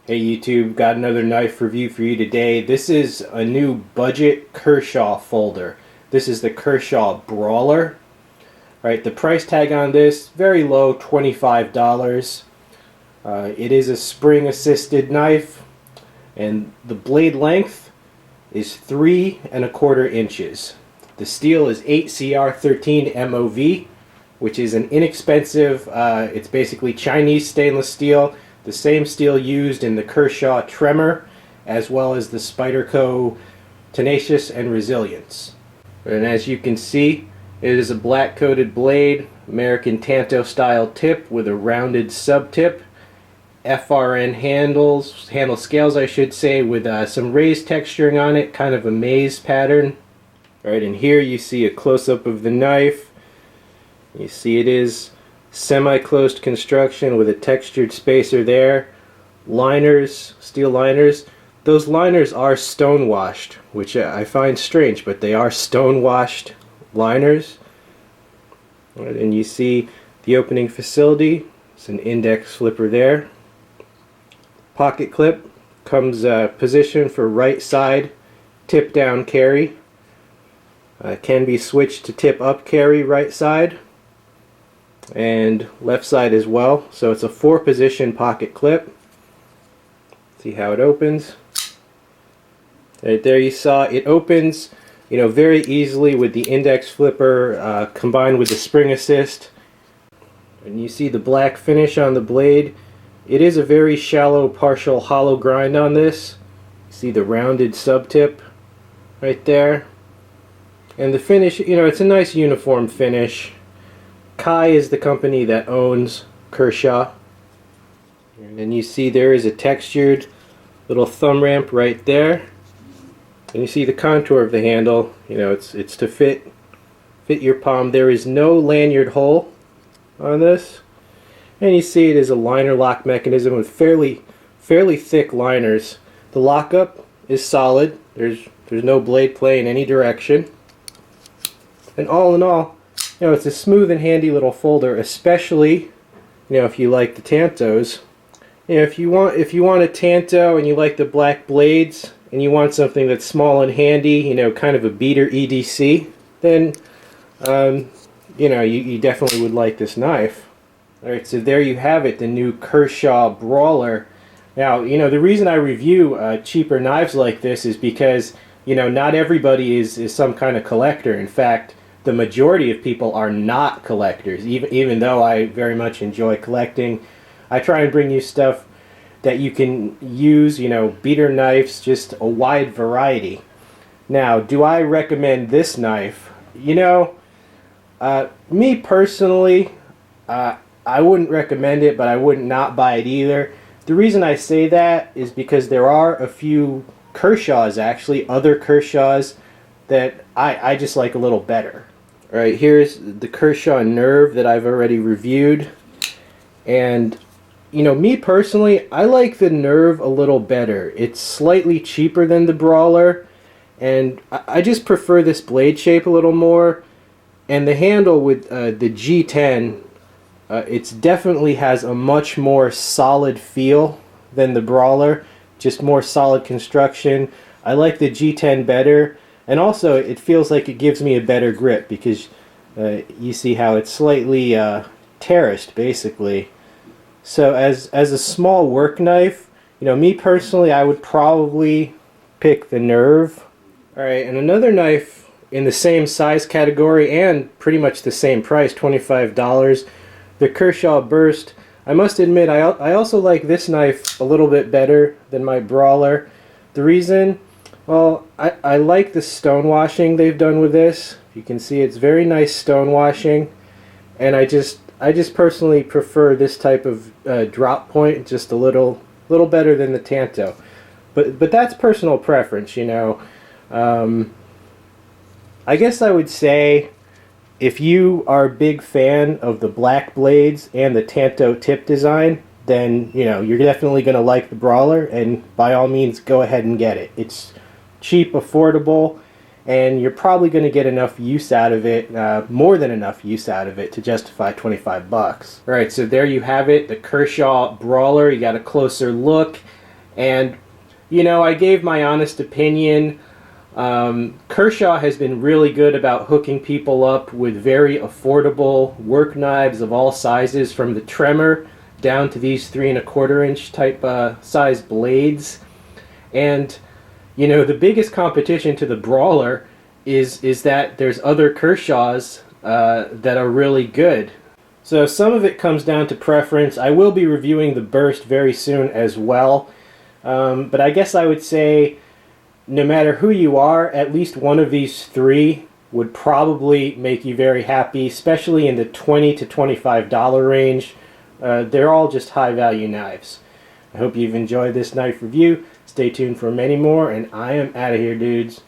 Hey YouTube, got another knife review for you today. This is a new budget Kershaw folder. This is the Kershaw Brawler. Right, the price tag on this, very low, $25. It is a spring assisted knife, and the blade length is 3¼ inches. The steel is 8CR13 MOV, which is an inexpensive, it's basically Chinese stainless steel. The same steel used in the Kershaw Tremor, as well as the Spyderco Tenacious and Resilience. And as you can see, it is a black coated blade, American Tanto style tip with a rounded sub tip, FRN handle scales I should say, with some raised texturing on it, kind of a maze pattern. Alright, and here you see a close-up of the knife. You see it is semi-closed construction with a textured spacer there. Liners, steel liners. Those liners are stone-washed, which I find strange, but they are stone-washed liners. Right, and you see the opening facility. It's an index flipper there. Pocket clip comes positioned for right side tip down carry. Can be switched to tip up carry right side and left side as well. So it's a 4-position pocket clip. See how it opens. Right there you saw it opens, very easily with the index flipper combined with the spring assist. And you see the black finish on the blade. It is a very shallow partial hollow grind on this. You see the rounded sub tip right there. And the finish, it's a nice uniform finish. Kai is the company that owns Kershaw. And you see there is a textured little thumb ramp right there. And you see the contour of the handle. It's to fit your palm. There is no lanyard hole on this. And you see it is a liner lock mechanism with fairly thick liners. The lockup is solid. There's no blade play in any direction. And all in all, it's a smooth and handy little folder, especially, if you like the Tantos. If you want a Tanto and you like the black blades and you want something that's small and handy, kind of a beater EDC, then, you definitely would like this knife. Alright, so there you have it, the new Kershaw Brawler. Now, the reason I review cheaper knives like this is because, not everybody is some kind of collector. In fact, the majority of people are not collectors, even though I very much enjoy collecting. I try and bring you stuff that you can use, beater knives, just a wide variety. Now, do I recommend this knife? Me personally, I wouldn't recommend it, but I would not buy it either. The reason I say that is because there are a few Kershaws, actually, other Kershaws, that I just like a little better. Alright, here's the Kershaw Nerve that I've already reviewed. And, me personally, I like the Nerve a little better. It's slightly cheaper than the Brawler, and I just prefer this blade shape a little more. And the handle with the G10, it definitely has a much more solid feel than the Brawler. Just more solid construction. I like the G10 better. And also, it feels like it gives me a better grip because you see how it's slightly terraced, basically. So as a small work knife, me personally, I would probably pick the Nerve. Alright, and another knife in the same size category and pretty much the same price, $25, the Kershaw Burst. I must admit, I also like this knife a little bit better than my Brawler. The reason... well, I like the stonewashing they've done with this. You can see it's very nice stonewashing, and I just personally prefer this type of drop point just a little better than the Tanto. But that's personal preference, I guess I would say if you are a big fan of the black blades and the Tanto tip design, then you're definitely going to like the Brawler, and by all means go ahead and get it. It's cheap, affordable, and you're probably going to get enough use out of it, more than enough use out of it to justify $25. Alright, so there you have it, the Kershaw Brawler. You got a closer look. And, you know, I gave my honest opinion. Kershaw has been really good about hooking people up with very affordable work knives of all sizes, from the Tremor down to these 3¼ inch type size blades. And, you know, the biggest competition to the Brawler is that there's other Kershaws that are really good. So some of it comes down to preference. I will be reviewing the Burst very soon as well. But I guess I would say, no matter who you are, at least one of these three would probably make you very happy, especially in the $20 to $25 range. They're all just high value knives. I hope you've enjoyed this knife review. Stay tuned for many more, and I am out of here, dudes.